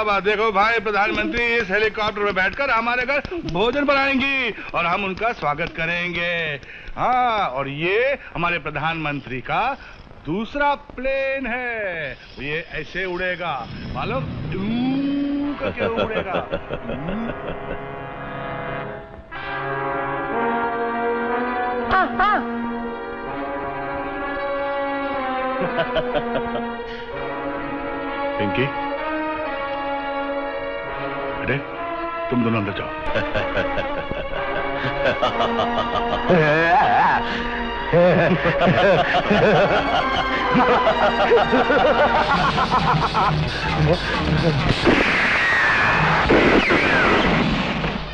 बाबा, देखो भाई, प्रधानमंत्री इस हेलीकॉप्टर में बैठकर हमारे घर भोजन बनाएंगी और हम उनका स्वागत करेंगे। हाँ, और ये हमारे प्रधानमंत्री का दूसरा प्लेन है। ये ऐसे उड़ेगा, मालूम, करके उड़ेगा। पिंकी, अरे तुम दोनों अंदर जाओ।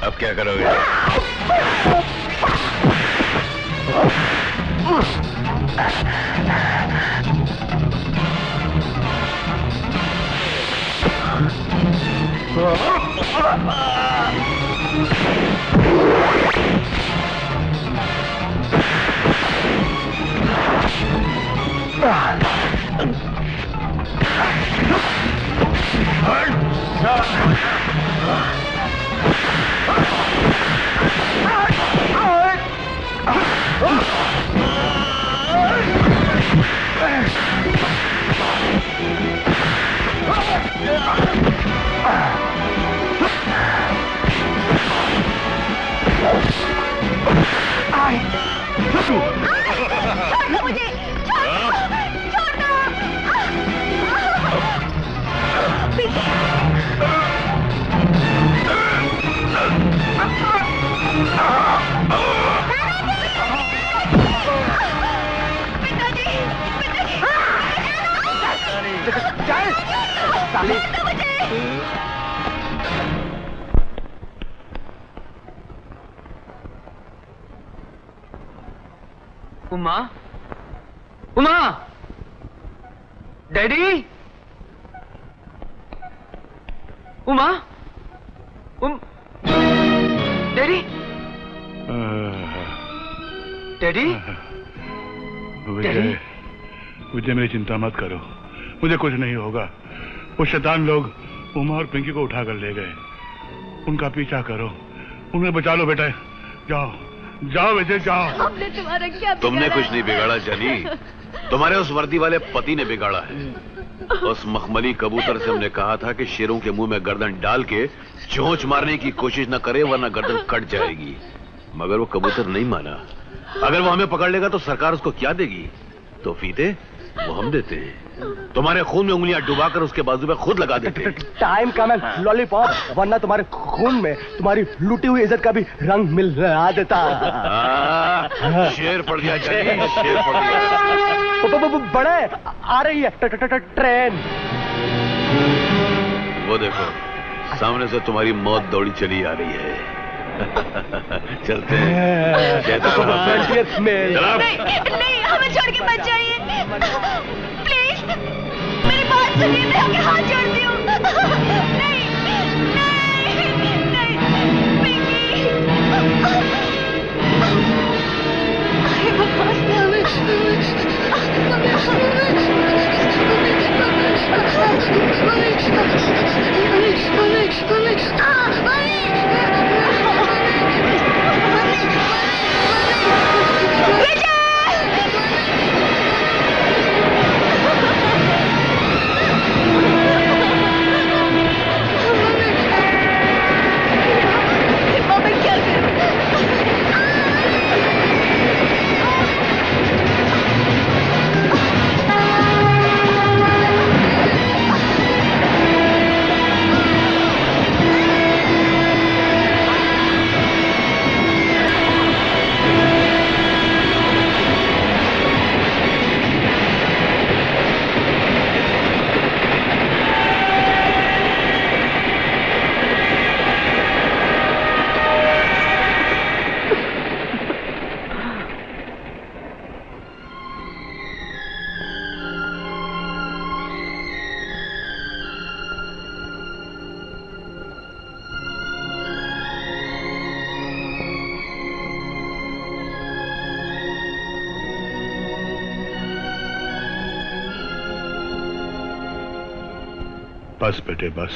अब क्या करोगे? Uma, Uma, daddy, Uma, daddy, daddy, Vijay, Vijay मेरी चिंता मत करो, मुझे कुछ नहीं होगा। वो शैतान लोग उमा और पिंकी को उठा कर ले गए, उनका पीछा करो, उन्हें बचा लो बेटा। जाओ जाओ विजय, जाओ। हमने तुम्हारा क्या बिगाड़ा? तुमने कुछ नहीं बिगाड़ा जानी, तुम्हारे उस वर्दी वाले पति ने बिगाड़ा है। उस मखमली कबूतर से हमने कहा था कि शेरों के मुंह में गर्दन डाल के चोंच मारने की कोशिश न करे, वरना गर्दन कट जाएगी। मगर वो कबूतर नहीं माना। अगर वो हमें पकड़ लेगा तो सरकार उसको क्या देगी? तो फीते वो हम देते हैं, तुम्हारे खून में उंगलियां डुबाकर उसके बाजू में खुद लगा देते हैं। टाइम कम है लॉलीपॉप, वरना तुम्हारे खून में तुम्हारी लूटी हुई इज्जत का भी रंग मिला देता। शेर पड़ गया, शेर पड़ गया। बड़े आ रही है ट्रेन। वो देखो सामने से तुम्हारी मौत दौड़ी चली आ रही है। चलते हैं। नहीं, हमें छोड़ के मत जाइए प्लीज, मेरी बात सुनिए, मैं आपके हाथ जोड़ती हूँ। नहीं नहीं नहीं, पिंकी, बस बेटे बस,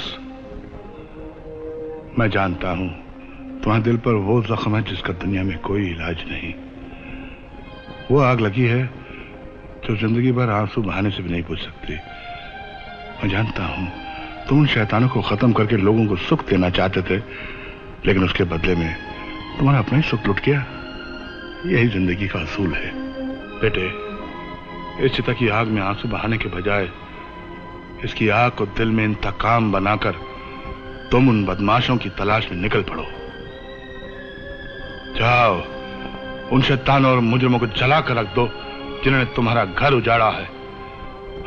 मैं जानता हूं तुम्हारे दिल पर वो जख्म है जिसका दुनिया में कोई इलाज नहीं। वो आग लगी है जो जिंदगी भर आंसू बहाने से भी नहीं बुझ सकती। मैं जानता हूं तुम उन शैतानों को खत्म करके लोगों को सुख देना चाहते थे, लेकिन उसके बदले में तुम्हारा अपना ही सुख लुट गया। यही जिंदगी का असूल है। बेटे, इस चिता की आग में आंसू बहाने के बजाय इसकी आग को दिल में इंतकाम बनाकर तुम उन बदमाशों की तलाश में निकल पड़ो। जाओ, उन शैतानों और मुजरिमों को जला कर रख दो जिन्होंने तुम्हारा घर उजाड़ा है।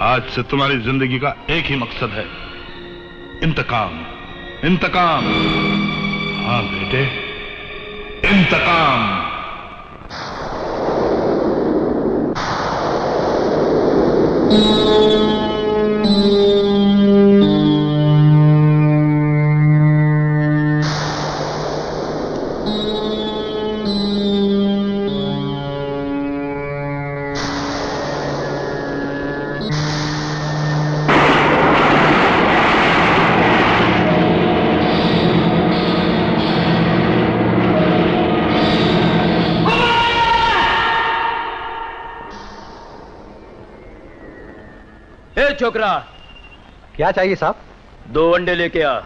आज से तुम्हारी जिंदगी का एक ही मकसद है, इंतकाम। इंतकाम। हाँ बेटे, इंतकाम। छोकरा, क्या चाहिए साहब? 2 अंडे लेके आ।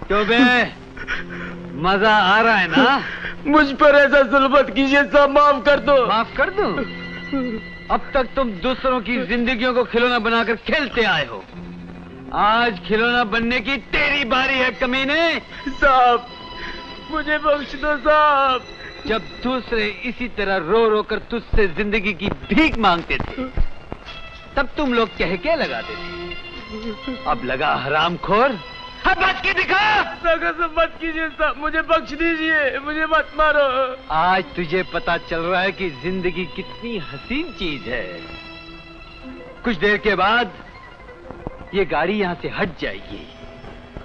क्यों बे, मजा आ रहा है ना? मुझ पर ऐसा जुल्म मत कीजिए साहब, माफ कर दो। माफ कर दूं? अब तक तुम दूसरों की जिंदगियों को खिलौना बनाकर खेलते आए हो। आज खिलौना बनने की तेरी बारी है कमीने। साहब, मुझे बख्श दो साहब। जब दूसरे इसी तरह रो रो कर तुझसे जिंदगी की भीख मांगते थे, तब तुम लोग कह के लगाते थे। अब लगा हरामखोर, अब बच के दिखा। मत कीजिए साहब, मुझे बख्श दीजिए, मुझे मत मारो। आज तुझे पता चल रहा है कि जिंदगी कितनी हसीन चीज है। कुछ देर के बाद ये गाड़ी यहाँ से हट जाएगी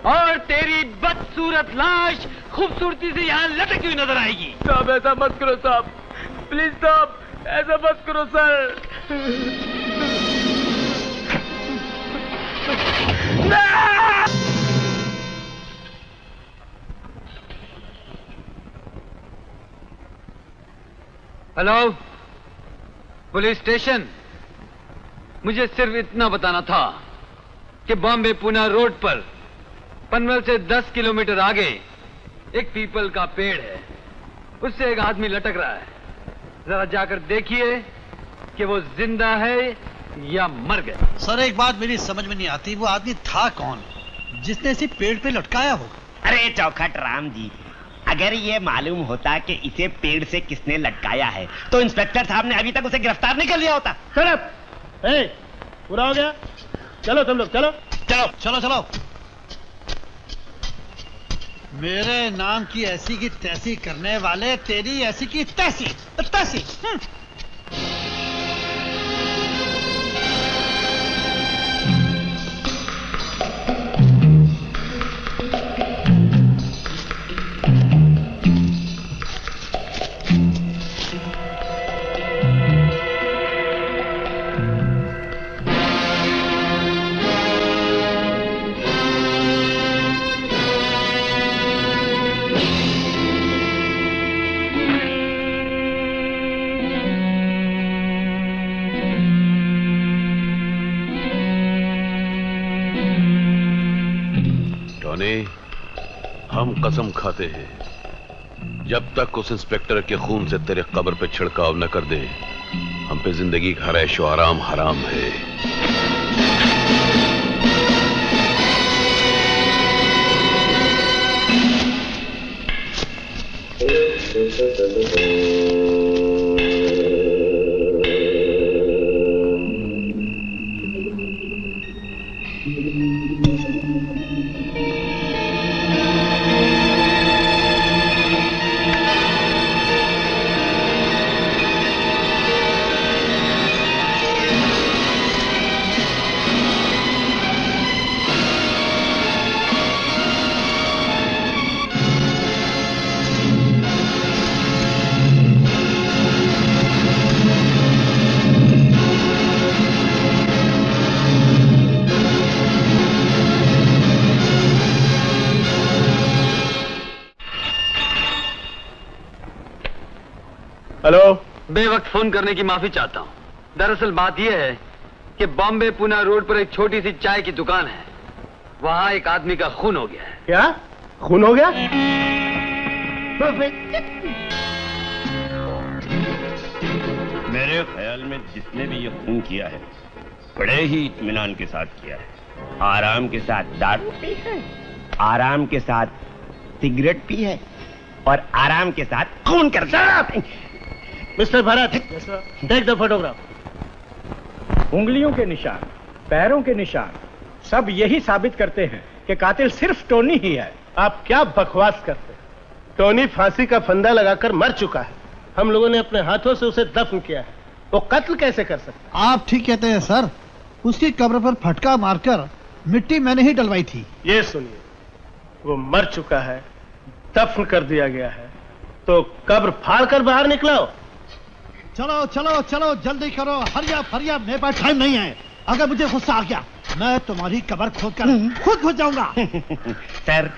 और तेरी बदसूरत लाश खूबसूरती से यहाँ लटकी हुई नजर आएगी। साहब ऐसा मत करो साहब, प्लीज साहब, ऐसा मत करो सर। Hello, police station. मुझे सिर्फ इतना बताना था कि बॉम्बे पुणे रोड पर पनवेल से 10 किलोमीटर आगे एक पीपल का पेड़ है, उससे एक आदमी लटक रहा है। जरा जाकर देखिए कि वो जिंदा है या मर गया। सर, एक बात मेरी समझ में नहीं आती, वो आदमी था कौन जिसने इसे पेड़ पे लटकाया होगा? अरे चौखट राम जी, अगर ये मालूम होता कि इसे पेड़ से किसने लटकाया है तो इंस्पेक्टर साहब ने अभी तक उसे गिरफ्तार नहीं कर लिया होता। पूरा हो गया, चलो तुम लोग चलो। चलो चलो चलो। मेरे नाम की ऐसी की तैसी करने वाले तेरी ऐसी की तैसी तैसी। माने हम कसम खाते हैं जब तक उस इंस्पेक्टर के खून से तेरे कब्र पे छिड़काव न कर दे हम पे जिंदगी का हर ऐशो आराम हराम है। हेलो। बेवक्त फोन करने की माफी चाहता हूँ। दरअसल बात यह है कि बॉम्बे पुणे रोड पर एक छोटी सी चाय की दुकान है, वहाँ एक आदमी का खून हो गया है। क्या खून हो गया? मेरे ख्याल में जिसने भी ये खून किया है बड़े ही इत्मीनान के साथ किया है। आराम के साथ दारू पी है, आराम के साथ सिगरेट पी है और आराम के साथ खून करता है। Mister Bharat, take the photograph. उंगलियों के निशान, पैरों के निशान सब यही साबित करते हैं कि कातिल सिर्फ टोनी ही है। आप क्या बकवास करते हैं? टोनी फांसी का फंदा लगाकर मर चुका है। हम लोगों ने अपने हाथों से उसे दफन किया है। वो कत्ल कैसे कर सकते? आप ठीक कहते हैं सर, उसकी कब्र पर फटका मारकर मिट्टी मैंने ही डलवाई थी। ये सुनिए, वो मर चुका है, दफन कर दिया गया है, तो कब्र फाड़ कर बाहर निकलाओ। चलो चलो चलो जल्दी करो, हरिया फरिया, मेरे पास टाइम नहीं है। अगर मुझे गुस्सा आ गया मैं तुम्हारी कब्र खोद कर खुद घुस जाऊंगा। सर,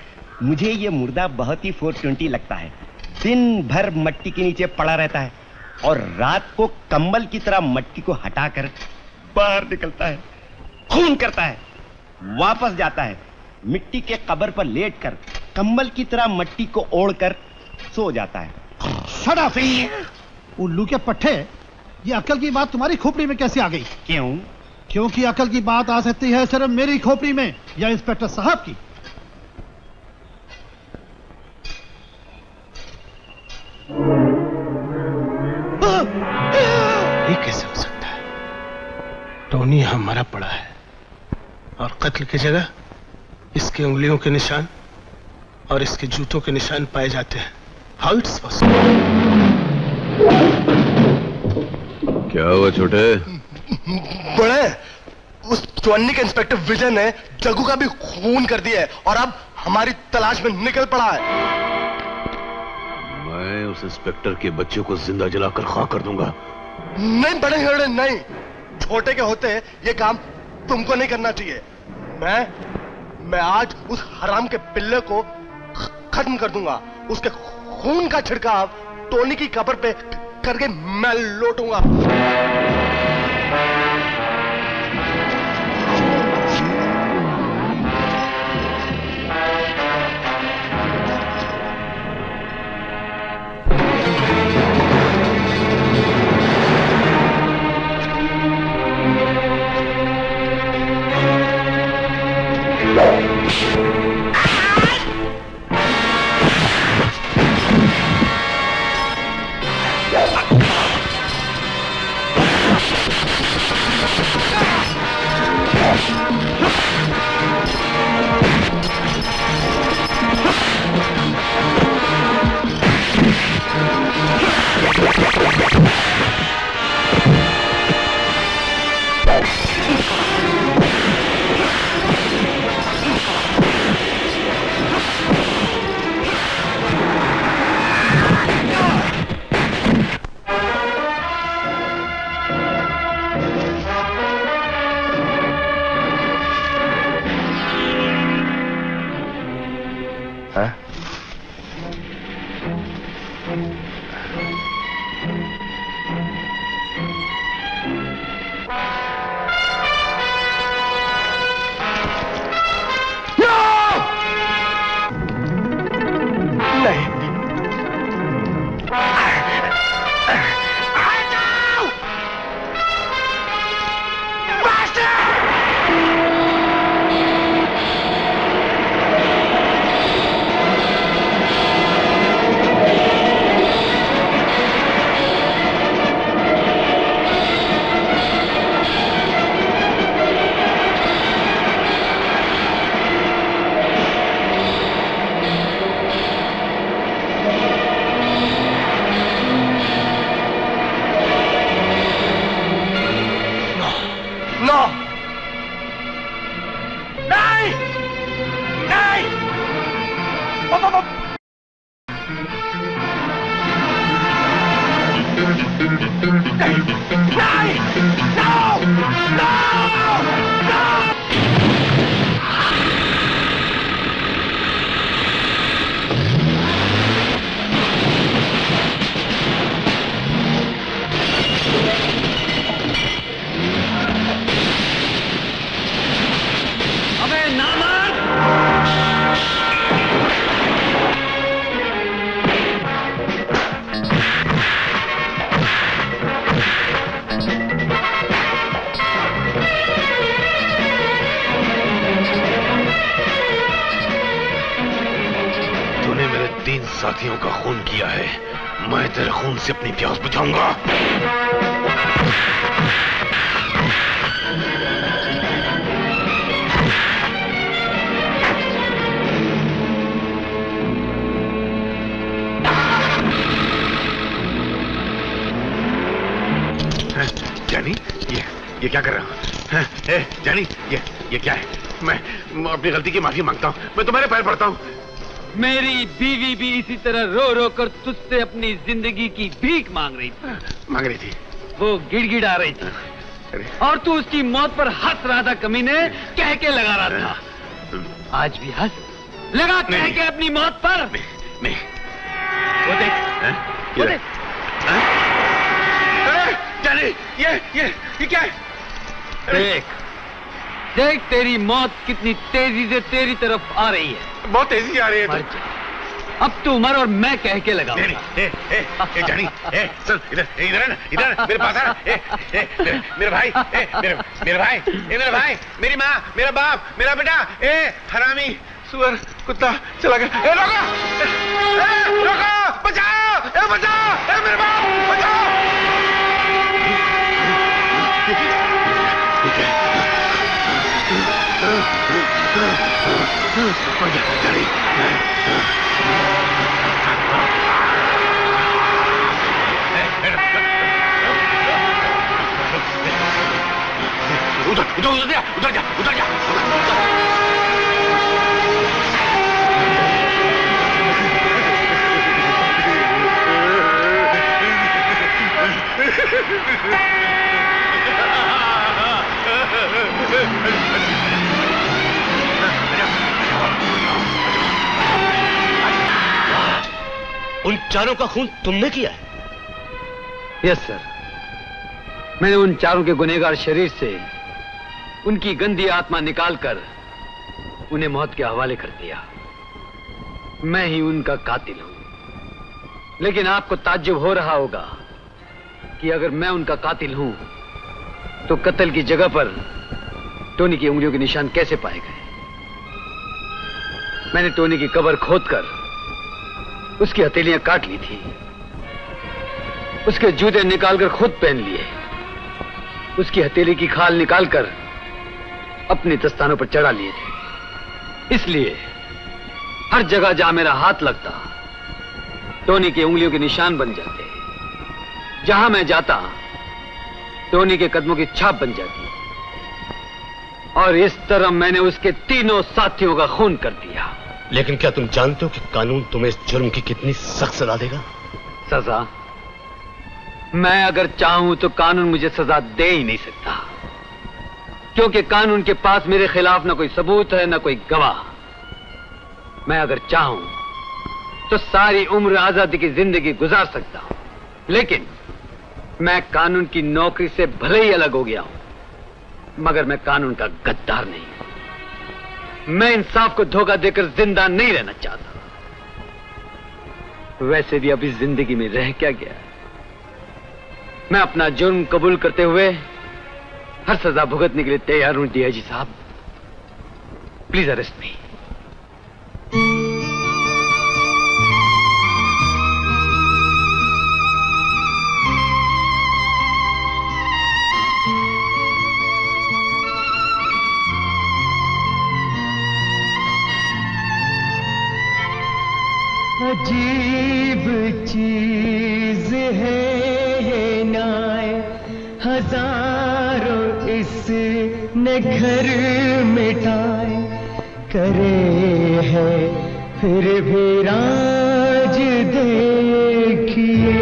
मुझे ये मुर्दा बहुत ही 420 लगता है। दिन भर मट्टी के नीचे पड़ा रहता है और रात को कंबल की तरह मट्टी को हटाकर बाहर निकलता है, खून करता है, वापस जाता है, मिट्टी के कब्र पर लेटकर कंबल की तरह मट्टी को ओढ़कर सो जाता है। Shut up! उल्लू के पट्टे, ये अकल की बात तुम्हारी खोपड़ी में कैसे आ गई? क्यों? क्योंकि अकल की बात आ सकती है सिर्फ मेरी खोपड़ी में या इंस्पेक्टर साहब की। ये कैसे हो सकता है? टोनी यहां मरा पड़ा है और कत्ल की जगह इसकी उंगलियों के निशान और इसके जूतों के निशान पाए जाते हैं। How it's possible? क्या हुआ छोटे? बड़े, उस चौन्नी के इंस्पेक्टर विजय ने जग्गू का भी खून कर दिया है और अब हमारी तलाश में निकल पड़ा है। मैं उस इंस्पेक्टर के बच्चे को जिंदा जलाकर खाक कर दूंगा। नहीं बड़े हेड़े, नहीं। छोटे के होते ये काम तुमको नहीं करना चाहिए। मैं आज उस हराम के पिल्ले को खत्म कर दूंगा। उसके खून का छिड़काव टोनी की कब्र पे करके मैं लौटूंगा। साथियों का खून किया है, मैं तेरे खून से अपनी प्यास बुझाऊंगा। जानी, ये क्या कर रहा हूँ? जानी, ये क्या है? मैं अपनी गलती की माफी मांगता हूँ, मैं तुम्हारे पैर पड़ता हूँ। मेरी बीवी भी इसी तरह रो रो कर तुझसे अपनी जिंदगी की भीख मांग रही थी। वो गिड़गिड़ा रही थी और तू उसकी मौत पर हंस रहा था कमीने, कह के लगा रहा था। आज भी हंस लगा कह के अपनी मौत पर। नहीं। वो देख, वो देख। जानी, ये क्या है? देख तेरी मौत कितनी तेजी से तेरी तरफ आ रही है। बहुत तेजी से आ रही है। अब तू मर और मैं कह के लगा। जानी, चल इधर मेरे पास आ। मेरे भाई, मेरे भाई, मेरी माँ, मेरा बाप, मेरा बेटा, हरामी, सुअर, कुत्ता चला गया। रोको, बचाओ, मेरे बाप, बचाओ। उधर जा। उन चारों का खून तुमने किया है? यस सर, मैंने उन चारों के गुनहगार शरीर से उनकी गंदी आत्मा निकालकर उन्हें मौत के हवाले कर दिया। मैं ही उनका कातिल हूं। लेकिन आपको ताज्जुब हो रहा होगा कि अगर मैं उनका कातिल हूं तो कत्ल की जगह पर टोनी की उंगलियों के निशान कैसे पाए गए? मैंने टोनी की कब्र खोदकर उसकी हथेलियां काट ली थी, उसके जूते निकालकर खुद पहन लिए, उसकी हथेली की खाल निकालकर अपने दस्तानों पर चढ़ा लिए थे। इसलिए हर जगह जहां मेरा हाथ लगता टोनी की उंगलियों के निशान बन जाते। जहां मैं जाता टोनी के कदमों की छाप बन जाती। और इस तरह मैंने उसके तीनों साथियों का खून कर दिया। लेकिन क्या तुम जानते हो कि कानून तुम्हें इस जुर्म की कितनी सख्त सजा देगा? सजा? मैं अगर चाहूं तो कानून मुझे सजा दे ही नहीं सकता, क्योंकि कानून के पास मेरे खिलाफ ना कोई सबूत है ना कोई गवाह। मैं अगर चाहूं तो सारी उम्र आजादी की जिंदगी गुजार सकता हूं, लेकिन मैं कानून की नौकरी से भले ही अलग हो गया हूं, मगर मैं कानून का गद्दार नहीं। मैं इंसाफ को धोखा देकर जिंदा नहीं रहना चाहता। वैसे भी अभी जिंदगी में रह क्या गया? मैं अपना जुर्म कबूल करते हुए हर सजा भुगतने के लिए तैयार हूं। डीआईजी साहब, प्लीज अरेस्ट मी। अजीब चीज है ये नाय, हजारों इसने घर मिटाए, करे है फिर भी राज देखिए।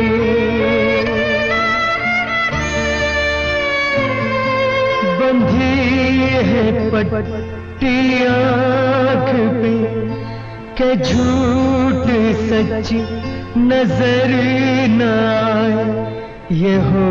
बंधी है पट्टी आँख पे के झूठ सच नजर न आए, ये हो